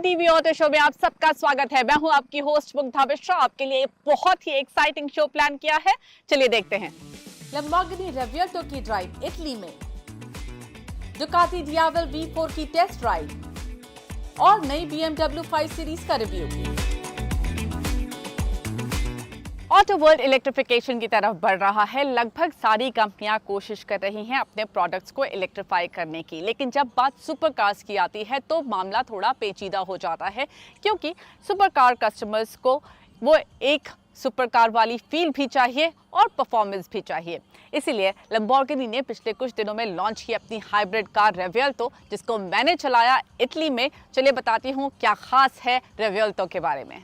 TV auto show में आप सबका स्वागत है। मैं हूं आपकी होस्ट मुग्धा मिश्रा। आपके लिए बहुत ही एक्साइटिंग शो प्लान किया है, चलिए देखते हैं। लंबोर्गिनी रेवियल्टो की ड्राइव इटली में, डुकाटी डियावल V4 की टेस्ट ड्राइव और नई BMW 5 सीरीज का रिव्यू। ऑटो वर्ल्ड इलेक्ट्रिफिकेशन की तरफ बढ़ रहा है। लगभग सारी कंपनियां कोशिश कर रही हैं अपने प्रोडक्ट्स को इलेक्ट्रीफाई करने की, लेकिन जब बात सुपर कार्स की आती है तो मामला थोड़ा पेचीदा हो जाता है, क्योंकि सुपर कार कस्टमर्स को वो एक सुपर कार वाली फील भी चाहिए और परफॉर्मेंस भी चाहिए। इसीलिए लंबोर्गिनी ने पिछले कुछ दिनों में लॉन्च की अपनी हाइब्रिड कार रेवियल्टो, जिसको मैंने चलाया इटली में। चलिए बताती हूँ क्या खास है रेवियल्टो के बारे में।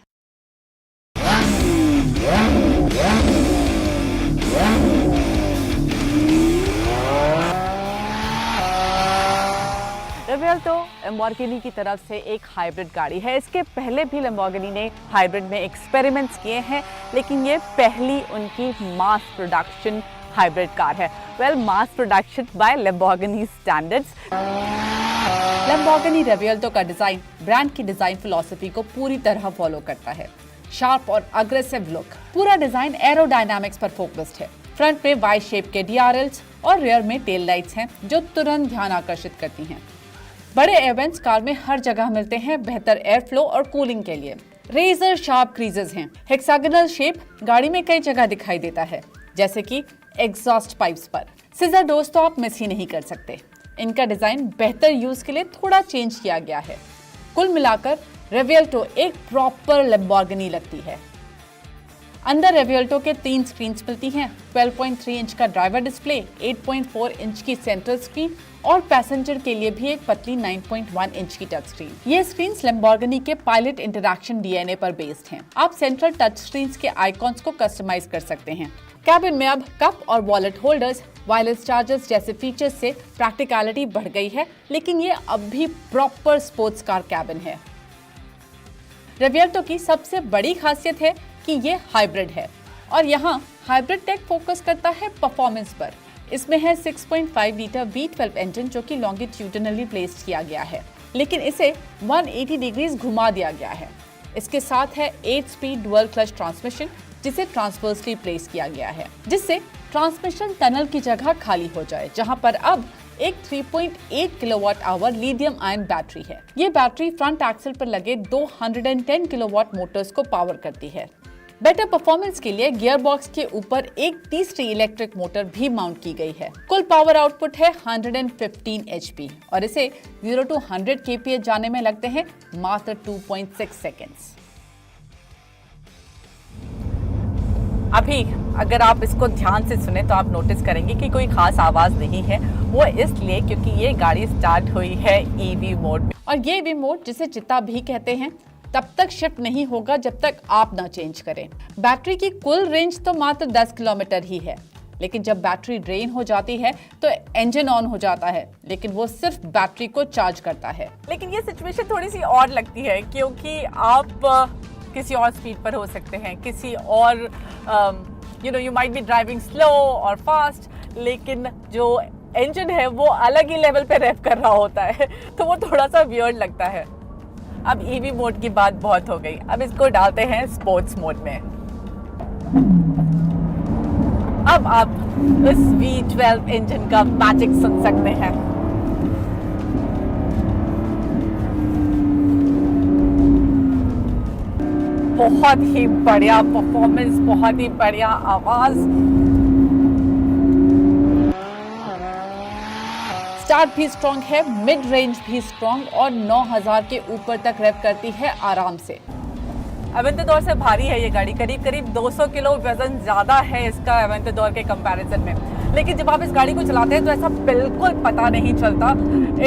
रेवियल्टो लंबोर्गिनी की तरफ से एक हाइब्रिड गाड़ी है। इसके पहले भी लंबोर्गिनी ने हाइब्रिड में एक्सपेरिमेंट्स किए हैं, लेकिन ये पहली उनकी मास प्रोडक्शन हाइब्रिड कार है। Mass production by Lamborghini standards. Lamborghini Revuelto का डिजाइन ब्रांड की डिजाइन फिलॉसफी को पूरी तरह फॉलो करता है। शार्प और अग्रेसिव लुक, पूरा डिजाइन एरोडायनामिक्स पर फोकस्ड है। फ्रंट में वाई शेप के DRLs और रियर में टेल लाइट्स हैं जो तुरंत ध्यान आकर्षित करती हैं। बड़े एवेंट्स कार में हर जगह मिलते हैं दोस्तों एयर फ्लो और कूलिंग के लिए। रेजर शार्प क्रीजेस हैं। हेक्सागोनल शेप गाड़ी में कई जगह दिखाई देता है, जैसे कि एग्जॉस्ट पाइप्स पर। सीजर डोर्स तो आप मिस ही नहीं कर सकते। इनका डिजाइन बेहतर यूज के लिए थोड़ा चेंज किया गया है। कुल मिलाकर रेवियल्टो एक प्रॉपर लंबोर्गिनी लगती है। अंदर रेवियल्टो के 3 स्क्रीन्स मिलती हैं। 12.3 इंच का ड्राइवर डिस्प्ले, 8.4 इंच की सेंट्रल स्क्रीन और पैसेंजर के लिए भी एक पतली 9.1 इंच की टच स्क्रीन। ये स्क्रीन्स लंबोर्गिनी के पायलट इंटरैक्शन DNA पर बेस्ड हैं। आप सेंट्रल टच स्क्रीन्स के आइकॉन्स को कस्टमाइज कर सकते हैं। कैबिन में अब कप और वॉलेट होल्डर्स, वायरलेस चार्जर्स जैसे फीचर्स से प्रैक्टिकलिटी बढ़ गई है, लेकिन ये अब भी प्रॉपर स्पोर्ट्स कार कैबिन है। रेवियल्टो की सबसे बड़ी खासियत है कि ये हाइब्रिड है और यहाँ हाइब्रिड टेक फोकस करता है परफॉर्मेंस पर। इसमें है 6.5 लीटर V12 इंजन जो कि लॉन्गिट्यूडनली प्लेस्ड किया गया है, लेकिन इसे 180 डिग्रीज घुमा दिया गया है। इसके साथ है 8 स्पीड डुअल क्लच ट्रांसमिशन, जिसे ट्रांसवर्सली प्लेस किया गया है, जिससे ट्रांसमिशन टनल की जगह खाली हो जाए, जहां पर अब एक 3.8 kilowatt hour lithium ion battery है। ये बैटरी फ्रंट एक्सल पर लगे 210 किलोवाट मोटर्स को पावर करती है। बेटर परफॉर्मेंस के लिए गियर बॉक्स के ऊपर एक तीसरी इलेक्ट्रिक मोटर भी माउंट की गई है। कुल पावर आउटपुट है 115 HP और इसे 0 to 100 kph जाने में लगते हैं मात्र 2.6 सेकेंड्स। अभी अगर आप इसको ध्यान से सुने तो आप नोटिस करेंगे कि कोई खास आवाज नहीं है। वो इसलिए क्योंकि ये गाड़ी स्टार्ट हुई है EV मोड में, और ये EV मोड, जिसे चिता भी कहते हैं, तब तक शिफ्ट नहीं होगा जब तक आप ना चेंज करें। बैटरी की कुल रेंज तो मात्र 10 किलोमीटर ही है, लेकिन जब बैटरी ड्रेन हो जाती है तो इंजन ऑन हो जाता है, लेकिन वो सिर्फ बैटरी को चार्ज करता है। लेकिन ये सिचुएशन थोड़ी सी और लगती है, क्योंकि आप किसी और स्पीड पर हो सकते हैं, किसी और you might be driving slow और फास्ट, लेकिन जो इंजन है वो अलग ही लेवल पे रेव कर रहा होता है, तो वो थोड़ा सा वियर्ड लगता है। अब EV मोड की बात बहुत हो गई, अब इसको डालते हैं स्पोर्ट्स मोड में। अब आप इस V12 इंजन का मैजिक सुन सकते हैं। बहुत ही बढ़िया परफॉर्मेंस, बहुत ही बढ़िया आवाज। स्टार्ट भी स्ट्रॉन्ग है, मिड रेंज भी स्ट्रॉन्ग और 9000 के ऊपर तक रेव करती है आराम से। अवेंटाडोर से भारी है ये गाड़ी, करीब करीब 200 किलो वजन ज्यादा है इसका अवेंटाडोर के कंपैरिजन में, लेकिन जब आप इस गाड़ी को चलाते हैं तो ऐसा बिल्कुल पता नहीं चलता।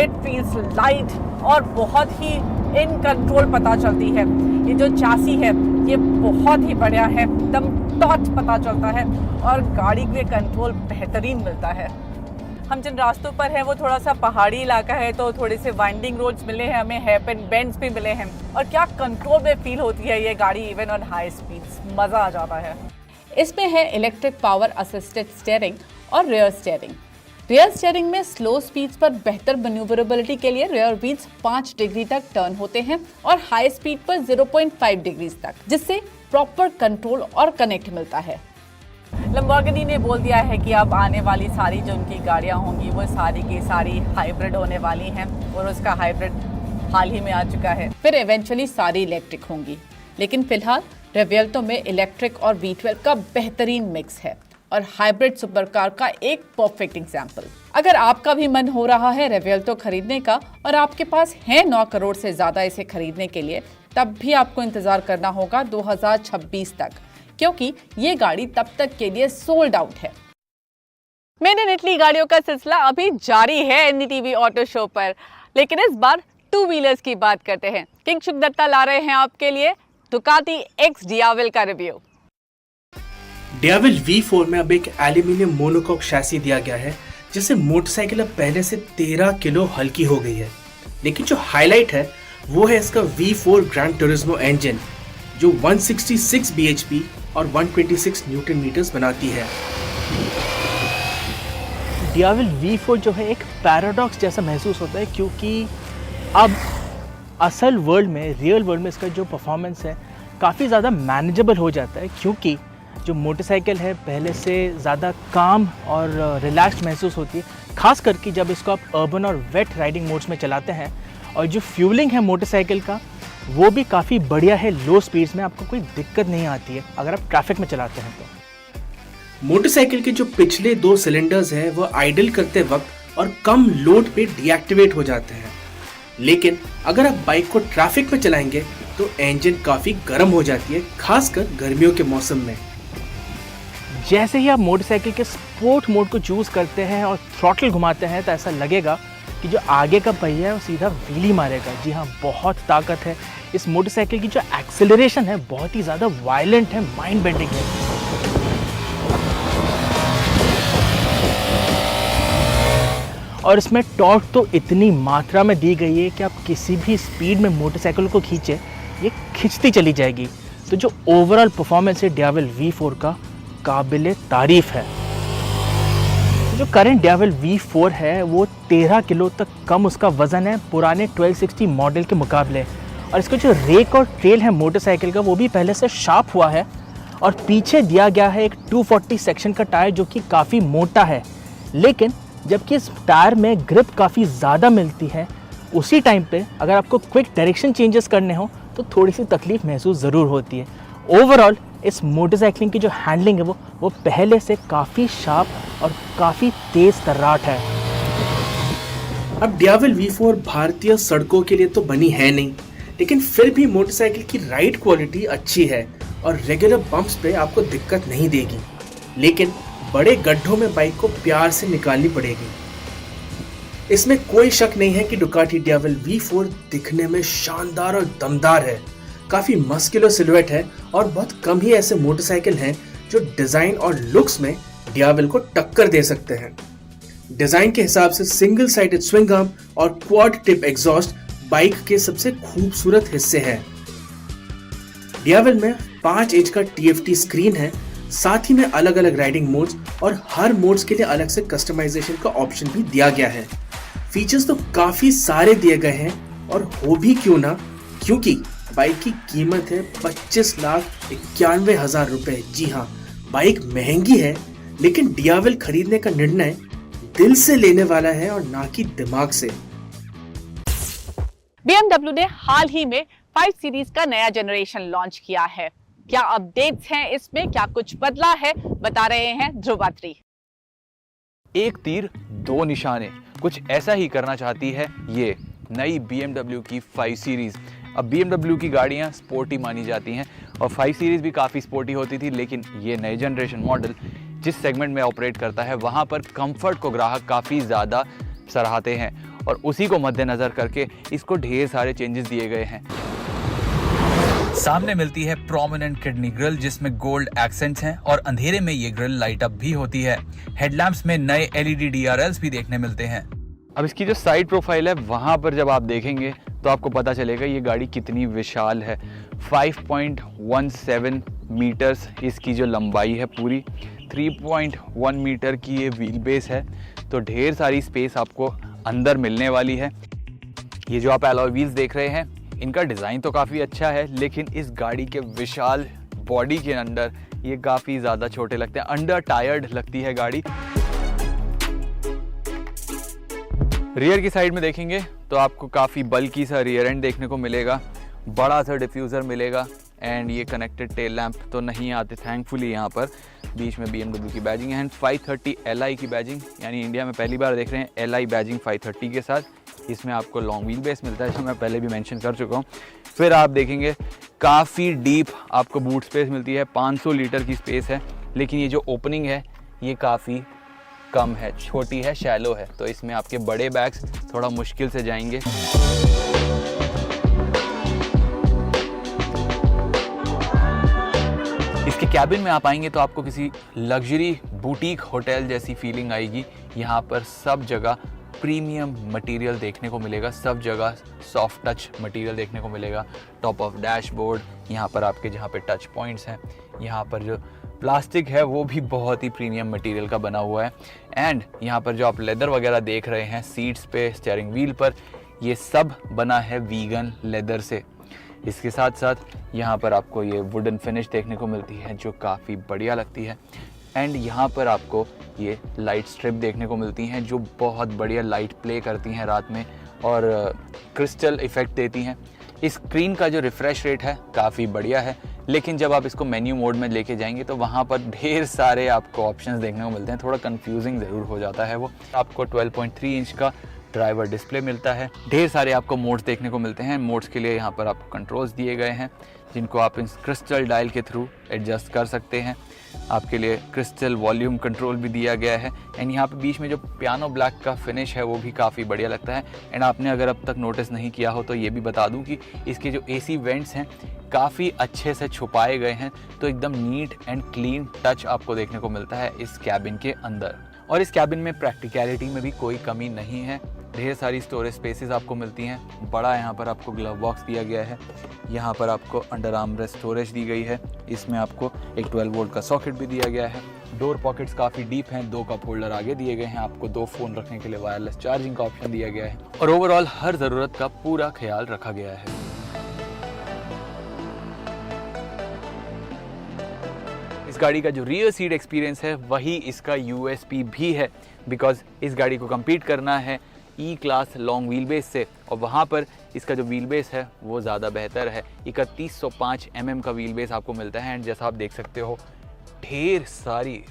इट फील्स लाइट और बहुत ही इन कंट्रोल पता चलती है। ये जो चासी है ये बहुत ही बढ़िया है, एकदम टॉर्च पता चलता है और गाड़ी के कंट्रोल बेहतरीन मिलता है। हम जिन रास्तों पर हैं वो थोड़ा सा पहाड़ी इलाका है, तो थोड़े से वाइंडिंग रोड्स मिले हैं, हमें हेयरपिन बेंड्स भी मिले हैं, और क्या कंट्रोल में फील होती है ये गाड़ी इवन ऑन हाई स्पीड्स, मज़ा आ जाता है। इसमें है इलेक्ट्रिक पावर असिस्टेड स्टीयरिंग और रियर स्टीयरिंग। रियर स्टीयरिंग में स्लो स्पीड्स पर बेहतर मैन्यूवरेबिलिटी के लिए रियर व्हील्स 5 डिग्री तक टर्न होते हैं और हाई स्पीड पर 0.5 डिग्री तक, जिससे प्रॉपर कंट्रोल और कनेक्ट मिलता है। लैम्बोर्गिनी ने बोल दिया है कि अब आने वाली सारी जो उनकी गाड़ियां होंगी वो सारी की सारी हाइब्रिड होने वाली हैं और उसका हाइब्रिड हाल ही में आ चुका है। फिर इवेंचुअली सारी इलेक्ट्रिक होंगी, लेकिन फिलहाल रिवेल्टो में इलेक्ट्रिक और V12 का बेहतरीन मिक्स है और हाइब्रिड सुपरकार का एक परफेक्ट एग्जाम्पल। अगर आपका भी मन हो रहा है रिवेल्टो खरीदने का और आपके पास है 9 करोड़ से ज्यादा इसे खरीदने के लिए, तब भी आपको इंतजार करना होगा 2026 तक, क्योंकि ये गाड़ी तब तक के लिए सोल्ड आउट है। मेड इन इटली गाड़ियों का सिलसिला अभी जारी है NDTV ऑटो शो पर, लेकिन इस बार 2 व्हीलर्स की बात करते हैं। किंग शुभ दत्ता ला रहे हैं आपके लिए दुकाती X डियाविल का रिव्यू। डियाविल V4 में अब एक एल्यूमिनियम मोनोकॉक शैसी दिया गया है, जिससे मोटरसाइकिल अब पहले से 13 किलो हल्की हो गई है। लेकिन जो हाईलाइट है वो है इसका V4 ग्रैंड टूरिज्मो इंजन, जो 166 bhp और 126 न्यूटन मीटर्स बनाती है। डियाविल V4 जो है एक पैराडॉक्स जैसा महसूस होता है, क्योंकि अब असल वर्ल्ड में, रियल वर्ल्ड में इसका जो परफॉर्मेंस है काफ़ी ज़्यादा मैनेजेबल हो जाता है, क्योंकि जो मोटरसाइकिल है पहले से ज़्यादा काम और रिलैक्स्ड महसूस होती है, खास करके जब इसको आप अर्बन और वेट राइडिंग मोड्स में चलाते हैं। और जो फ्यूलिंग है मोटरसाइकिल का वो भी काफ़ी बढ़िया है, लो स्पीड्स में आपको कोई दिक्कत नहीं आती है अगर आप ट्रैफिक में चलाते हैं तो। मोटरसाइकिल के जो पिछले 2 सिलेंडर्स हैं वो आइडल करते वक्त और कम लोड पे डीएक्टिवेट हो जाते हैं, लेकिन अगर आप बाइक को ट्रैफिक में चलाएंगे तो इंजन काफ़ी गर्म हो जाती है, खासकर गर्मियों के मौसम में। जैसे ही आप मोटरसाइकिल के स्पोर्ट मोड को चूज़ करते हैं और थ्रॉटल घुमाते हैं तो ऐसा लगेगा कि जो आगे का पहिया है वो सीधा व्हीली मारेगा। जी हाँ, बहुत ताकत है इस मोटरसाइकिल की। जो एक्सेलरेशन है बहुत ही ज़्यादा वायलेंट है, माइंड बेंडिंग है। और इसमें टॉर्क तो इतनी मात्रा में दी गई है कि आप किसी भी स्पीड में मोटरसाइकिल को खींचे, ये खिंचती चली जाएगी। तो जो ओवरऑल परफॉर्मेंस है डियाविल V4 का काबिले तारीफ है। जो करंट डियाविल V4 है वो 13 किलो तक कम उसका वज़न है पुराने 1260 मॉडल के मुकाबले। और इसका जो रेक और ट्रेल है मोटरसाइकिल का वो भी पहले से शार्प हुआ है। और पीछे दिया गया है एक 240 सेक्शन का टायर जो कि काफ़ी मोटा है, लेकिन जबकि इस टायर में ग्रिप काफ़ी ज़्यादा मिलती है, उसी टाइम पे अगर आपको क्विक डायरेक्शन चेंजेस करने हो तो थोड़ी सी तकलीफ महसूस ज़रूर होती है। ओवरऑल इस मोटरसाइकिलिंग की जो हैंडलिंग है वो पहले से काफ़ी शार्प और काफ़ी तेज़ तर्राट है। अब डियाविल V4 भारतीय सड़कों के लिए तो बनी है नहीं, लेकिन फिर भी मोटरसाइकिल की राइड क्वालिटी अच्छी है और रेगुलर बम्प्स पे आपको दिक्कत नहीं देगी, लेकिन बड़े गड्ढों में बाइक को प्यार से निकालनी पड़ेगी। इसमें कोई शक नहीं है कि डुकाटी डियाविल V4 दिखने में शानदार और दमदार है। काफ़ी मस्कुलर सिलुएट है और बहुत कम ही ऐसे मोटरसाइकिल हैं जो डिज़ाइन और लुक्स में डियाविल को टक्कर दे सकते हैं। डिज़ाइन के हिसाब से सिंगल साइडेड स्विंग आर्म और क्वाड टिप एग्जॉस्ट बाइक के सबसे खूबसूरत हिस्से हैं। डियाविल में 5 इंच का TFT स्क्रीन है, साथ ही में अलग अलग राइडिंग मोड्स और हर मोड्स के लिए अलग से कस्टमाइजेशन का ऑप्शन भी दिया गया है। फीचर्स तो काफ़ी सारे दिए गए हैं और हो भी क्यों ना, क्योंकि बाइक की कीमत है 25,91,000 रुपए। जी हाँ, बाइक महंगी है, लेकिन डियाविल खरीदने का निर्णय दिल से लेने वाला है और ना कि दिमाग से। BMW ने हाल ही में 5 सीरीज का नया जनरेशन लॉन्च किया है। क्या अपडेट्स हैं इसमें, क्या कुछ बदला है, बता रहे हैं ध्रुव अत्री। एक तीर दो निशाने, कुछ ऐसा ही करना चाहती है ये नई BMW की 5 सीरीज। अब BMW की गाड़ियाँ स्पोर्टी मानी जाती हैं और 5 सीरीज़ भी काफ़ी स्पोर्टी होती थी, लेकिन ये नए जनरेशन मॉडल जिस सेगमेंट में ऑपरेट करता है वहाँ पर कंफर्ट को ग्राहक काफ़ी ज़्यादा सराहते हैं और उसी को मद्देनज़र करके इसको ढेर सारे चेंजेस दिए गए हैं। सामने मिलती है प्रोमिनेंट किडनी ग्रिल जिसमें गोल्ड एक्सेंट्स हैं और अंधेरे में ये ग्रिल लाइट अप भी होती है। हेडलैम्प्स में नए LED DRLs भी देखने मिलते हैं। अब इसकी जो साइड प्रोफाइल है वहाँ पर जब आप देखेंगे तो आपको पता चलेगा ये गाड़ी कितनी विशाल है। 5.17 मीटर्स इसकी जो लंबाई है पूरी, 3.1 मीटर की ये व्हील बेस है, तो ढेर सारी स्पेस आपको अंदर मिलने वाली है। ये जो आप एलॉय व्हील्स देख रहे हैं, इनका डिज़ाइन तो काफ़ी अच्छा है, लेकिन इस गाड़ी के विशाल बॉडी के अंदर ये काफ़ी ज़्यादा छोटे लगते हैं, अंडर टायर्ड लगती है गाड़ी। रियर की साइड में देखेंगे तो आपको काफ़ी बल्की सा रियर एंड देखने को मिलेगा, बड़ा सा डिफ्यूज़र मिलेगा एंड ये कनेक्टेड टेल लैंप तो नहीं आते थैंकफुली यहाँ पर। बीच में BMW की बैजिंग है एंड 530 Li की बैजिंग, यानी इंडिया में पहली बार देख रहे हैं Li बैजिंग 530 के साथ। इसमें आपको लॉन्ग व्हील बेस मिलता है, जो मैं पहले भी मेंशन कर चुका हूँ। फिर आप देखेंगे काफ़ी डीप आपको बूट स्पेस मिलती है, 500 लीटर की स्पेस है, लेकिन ये जो ओपनिंग है ये काफ़ी कम है, छोटी है, शैलो है, तो इसमें आपके बड़े बैग्स थोड़ा मुश्किल से जाएंगे। इसके कैबिन में आप आएंगे तो आपको किसी लग्जरी बुटीक होटल जैसी फीलिंग आएगी। यहाँ पर सब जगह प्रीमियम मटेरियल देखने को मिलेगा, सब जगह सॉफ्ट टच मटेरियल देखने को मिलेगा। टॉप ऑफ डैशबोर्ड, यहाँ पर आपके जहाँ पे टच पॉइंट्स हैं, यहाँ पर जो प्लास्टिक है वो भी बहुत ही प्रीमियम मटेरियल का बना हुआ है। एंड यहाँ पर जो आप लेदर वगैरह देख रहे हैं सीट्स पे, स्टीयरिंग व्हील पर, ये सब बना है वीगन लेदर से। इसके साथ साथ यहाँ पर आपको ये वुडन फिनिश देखने को मिलती है जो काफ़ी बढ़िया लगती है। एंड यहाँ पर आपको ये लाइट स्ट्रिप देखने को मिलती हैं जो बहुत बढ़िया लाइट प्ले करती हैं रात में और क्रिस्टल इफ़ेक्ट देती हैं। इस स्क्रीन का जो रिफ़्रेश रेट है काफ़ी बढ़िया है, लेकिन जब आप इसको मेन्यू मोड में लेके जाएंगे तो वहाँ पर ढेर सारे आपको ऑप्शंस देखने को मिलते हैं, थोड़ा कंफ्यूजिंग ज़रूर हो जाता है वो। आपको 12.3 इंच का ड्राइवर डिस्प्ले मिलता है, ढेर सारे आपको मोड्स देखने को मिलते हैं। मोड्स के लिए यहाँ पर आपको कंट्रोल्स दिए गए हैं जिनको आप इस क्रिस्टल डायल के थ्रू एडजस्ट कर सकते हैं। आपके लिए क्रिस्टल वॉल्यूम कंट्रोल भी दिया गया है एंड यहाँ पे बीच में जो पियानो ब्लैक का फिनिश है वो भी काफ़ी बढ़िया लगता है। एंड आपने अगर अब तक नोटिस नहीं किया हो तो ये भी बता दूँ कि इसके जो AC वेंट्स हैं काफ़ी अच्छे से छुपाए गए हैं, तो एकदम नीट एंड क्लीन टच आपको देखने को मिलता है इस कैबिन के अंदर। और इस कैबिन में प्रैक्टिकलिटी में भी कोई कमी नहीं है, ढेर सारी स्टोरेज स्पेसेस आपको मिलती हैं। बड़ा यहाँ पर आपको ग्लव बॉक्स दिया गया है, यहाँ पर आपको अंडर आर्मरेस्ट स्टोरेज दी गई है, इसमें आपको एक 12 वोल्ट का सॉकेट भी दिया गया है। डोर पॉकेट्स काफ़ी डीप हैं, 2 कप होल्डर आगे दिए गए हैं, आपको 2 फ़ोन रखने के लिए वायरलेस चार्जिंग का ऑप्शन दिया गया है और ओवरऑल हर ज़रूरत का पूरा ख्याल रखा गया है। इस गाड़ी का जो रियर सीट एक्सपीरियंस है वही इसका USP भी है, बिकॉज इस गाड़ी को compete करना है E class long wheel base से और वहाँ पर इसका जो व्हील बेस है वो ज़्यादा बेहतर है। 3105 mm का व्हील बेस आपको मिलता है एंड जैसा आप देख सकते हो ढेर सारी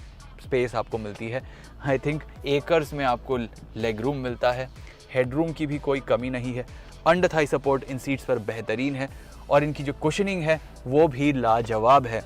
स्पेस आपको मिलती है। आई थिंक एकर्स में आपको लेग रूम मिलता है, हेडरूम की भी कोई कमी नहीं है। Under Thai support in seats पर बेहतरीन है और इनकी जो कुशनिंग है वो भी लाजवाब है,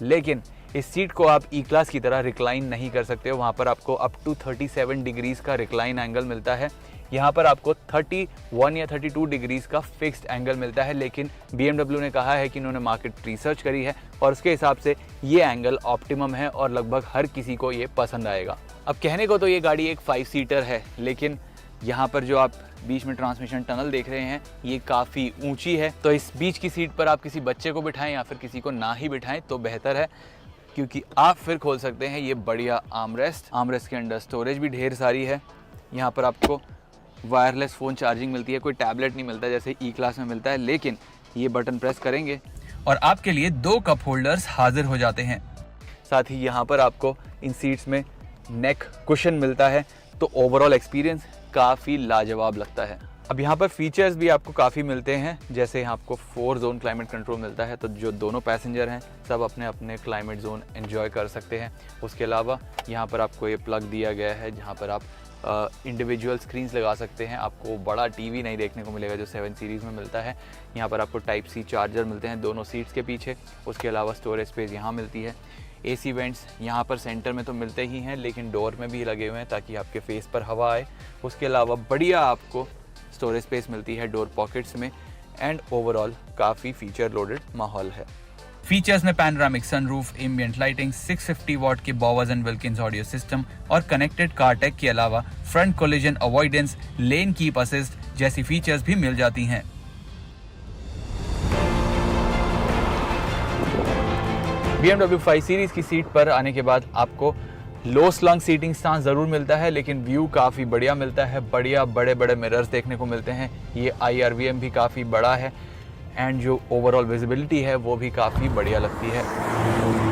लेकिन इस सीट को आप E क्लास की तरह रिक्लाइन नहीं कर सकते हो। वहाँ पर आपको अप टू 37 डिग्रीज का रिक्लाइन एंगल मिलता है, यहाँ पर आपको 31 या 32 डिग्रीज का फिक्स्ड एंगल मिलता है। लेकिन BMW ने कहा है कि इन्होंने मार्केट रिसर्च करी है और उसके हिसाब से ये एंगल ऑप्टिमम है और लगभग हर किसी को ये पसंद आएगा। अब कहने को तो ये गाड़ी एक 5 सीटर है, लेकिन यहाँ पर जो आप बीच में ट्रांसमिशन टनल देख रहे हैं ये काफ़ी ऊंची है, तो इस बीच की सीट पर आप किसी बच्चे को बिठाएं या फिर किसी को ना ही बिठाएं तो बेहतर है, क्योंकि आप फिर खोल सकते हैं ये बढ़िया आर्मरेस्ट के अंदर स्टोरेज भी ढेर सारी है। यहाँ पर आपको वायरलेस फ़ोन चार्जिंग मिलती है, कोई टैबलेट नहीं मिलता जैसे E क्लास में मिलता है, लेकिन ये बटन प्रेस करेंगे और आपके लिए 2 कप होल्डर्स हाजिर हो जाते हैं। साथ ही यहाँ पर आपको इन सीट्स में नेक कुशन मिलता है, तो ओवरऑल एक्सपीरियंस काफ़ी लाजवाब लगता है। अब यहाँ पर फीचर्स भी आपको काफ़ी मिलते हैं, जैसे यहाँ आपको 4 जोन क्लाइमेट कंट्रोल मिलता है, तो जो दोनों पैसेंजर हैं सब अपने अपने क्लाइमेट जोन एंजॉय कर सकते हैं। उसके अलावा यहाँ पर आपको ये प्लग दिया गया है जहाँ पर आप इंडिविजुअल स्क्रीन्स लगा सकते हैं। आपको बड़ा टीवी नहीं देखने को मिलेगा जो 7 सीरीज़ में मिलता है। यहाँ पर आपको टाइप C चार्जर मिलते हैं दोनों सीट्स के पीछे। उसके अलावा स्टोरेज स्पेस यहाँ मिलती है। AC वेंट्स यहाँ पर सेंटर में तो मिलते ही हैं, लेकिन डोर में भी लगे हुए हैं ताकि आपके फेस पर हवा आए। उसके अलावा बढ़िया आपको स्टोरेज स्पेस मिलती है डोर पॉकेट्स में एंड ओवरऑल काफ़ी फीचर लोडेड माहौल है। फीचर्स में panoramic sunroof, ambient lighting, 650 watt के Bowers and Wilkins audio system और कनेक्टेड कार टेक के अलावा front collision avoidance, lane keep assist जैसी फीचर्स भी मिल जाती हैं। BMW 5 सीरीज की सीट पर आने के बाद आपको लो स्लंग सीटिंग स्टांस ज़रूर मिलता है, लेकिन व्यू काफ़ी बढ़िया मिलता है। बढ़िया बड़े बड़े मिरर्स देखने को मिलते हैं। ये IRVM भी काफ़ी बड़ा है एंड जो ओवरऑल विजिबिलिटी है वो भी काफ़ी बढ़िया लगती है।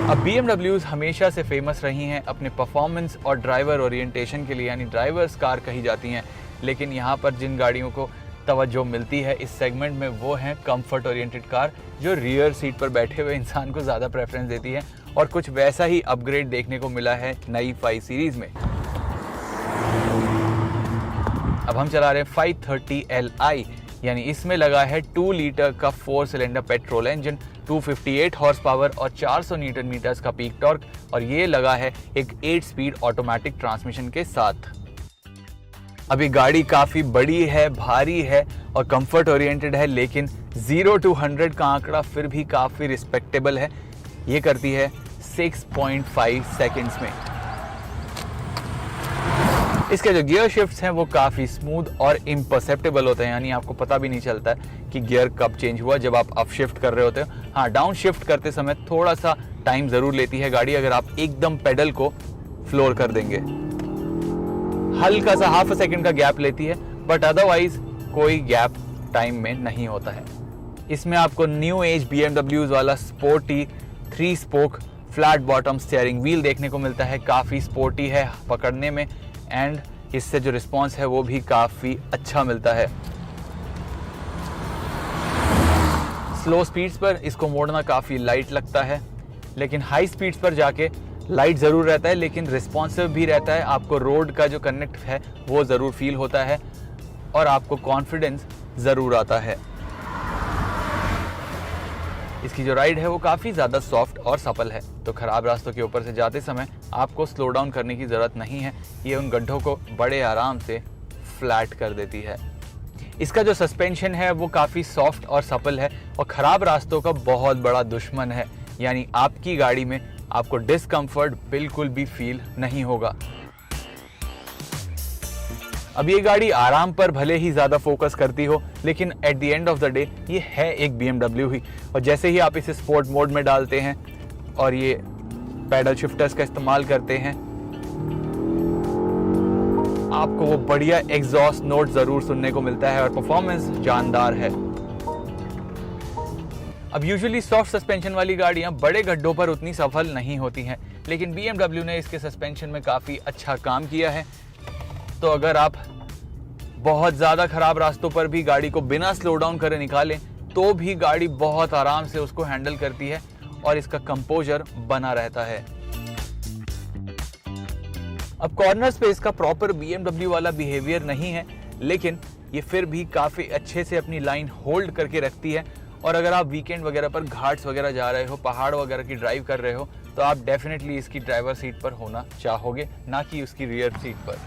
अब BMWs हमेशा से फेमस रही हैं अपने परफॉर्मेंस और ड्राइवर ओरिएंटेशन के लिए, यानी ड्राइवर्स कार कही जाती हैं। लेकिन यहाँ पर जिन गाड़ियों को तवज्जो मिलती है इस सेगमेंट में वो हैं कंफर्ट ओरिएंटेड कार, जो रियर सीट पर बैठे हुए इंसान को ज़्यादा प्रेफरेंस देती है। और कुछ वैसा ही अपग्रेड देखने को मिला है नई 5 सीरीज़ में। अब हम चला रहे हैं 530 Li, यानी इसमें लगा है 2 लीटर का 4 cylinder petrol engine, 258 horse power और 400 न्यूटन मीटर्स का पीक टॉर्क, और ये लगा है एक 8 स्पीड ऑटोमेटिक ट्रांसमिशन के साथ। अभी गाड़ी काफ़ी बड़ी है, भारी है और कंफर्ट ओरिएंटेड है, लेकिन 0 to 100 का आंकड़ा फिर भी काफ़ी रिस्पेक्टेबल है। ये करती है 6.5 सेकंड्स में। इसके जो गियर शिफ्ट्स हैं वो काफ़ी स्मूथ और इम्परसेप्टेबल होते हैं, यानी आपको पता भी नहीं चलता है कि गियर कब चेंज हुआ जब आप अप शिफ्ट कर रहे होते हो। हाँ, डाउन शिफ्ट करते समय थोड़ा सा टाइम ज़रूर लेती है गाड़ी, अगर आप एकदम पेडल को फ्लोर कर देंगे। हल्का सा हाफ अ सेकंड का गैप लेती है, बट अदरवाइज कोई गैप टाइम में नहीं होता है। इसमें आपको न्यू एज BMWs वाला sporty 3 spoke flat bottom steering wheel देखने को मिलता है। काफ़ी स्पोर्टी है पकड़ने में एंड इससे जो रिस्पॉन्स है वो भी काफ़ी अच्छा मिलता है। स्लो स्पीड्स पर इसको मोड़ना काफ़ी लाइट लगता है, लेकिन हाई स्पीड्स पर जाके लाइट ज़रूर रहता है, लेकिन रिस्पॉन्सिव भी रहता है। आपको रोड का जो कनेक्ट है वो ज़रूर फील होता है और आपको कॉन्फिडेंस ज़रूर आता है। इसकी जो राइड है वो काफ़ी ज़्यादा सॉफ्ट और सपल है, तो ख़राब रास्तों के ऊपर से जाते समय आपको स्लो डाउन करने की ज़रूरत नहीं है। ये उन गड्ढों को बड़े आराम से फ्लैट कर देती है। इसका जो सस्पेंशन है वो काफ़ी सॉफ्ट और सपल है और ख़राब रास्तों का बहुत बड़ा दुश्मन है, यानी आपकी गाड़ी में आपको डिस्कम्फर्ट बिल्कुल भी फील नहीं होगा। अब ये गाड़ी आराम पर भले ही ज़्यादा फोकस करती हो, लेकिन at the end of the day ये है एक BMW ही। और जैसे ही आप इसे स्पोर्ट मोड में डालते हैं और ये पैडल शिफ्टर्स का इस्तेमाल करते हैं, आपको वो बढ़िया एग्जॉस्ट नोट ज़रूर सुनने को मिलता है और परफॉर्मेंस जानदार है। अब यूजुअली सॉफ्ट सस्पेंशन वाली गाड़ियां बड़े गड्ढों पर उतनी सफल नहीं होती हैं, लेकिन BMW ने इसके सस्पेंशन में काफ़ी अच्छा काम किया है। तो अगर आप बहुत ज़्यादा ख़राब रास्तों पर भी गाड़ी को बिना स्लो डाउन करे निकालें तो भी गाड़ी बहुत आराम से उसको हैंडल करती है और इसका कंपोजर बना रहता है। अब कॉर्नर्स पे इसका प्रॉपर BMW वाला बिहेवियर नहीं है, लेकिन ये फिर भी काफ़ी अच्छे से अपनी लाइन होल्ड करके रखती है। और अगर आप वीकेंड वगैरह पर घाट्स वगैरह जा रहे हो, पहाड़ वगैरह की ड्राइव कर रहे हो, तो आप डेफिनेटली इसकी ड्राइवर सीट पर होना चाहोगे, ना कि उसकी रियर सीट पर।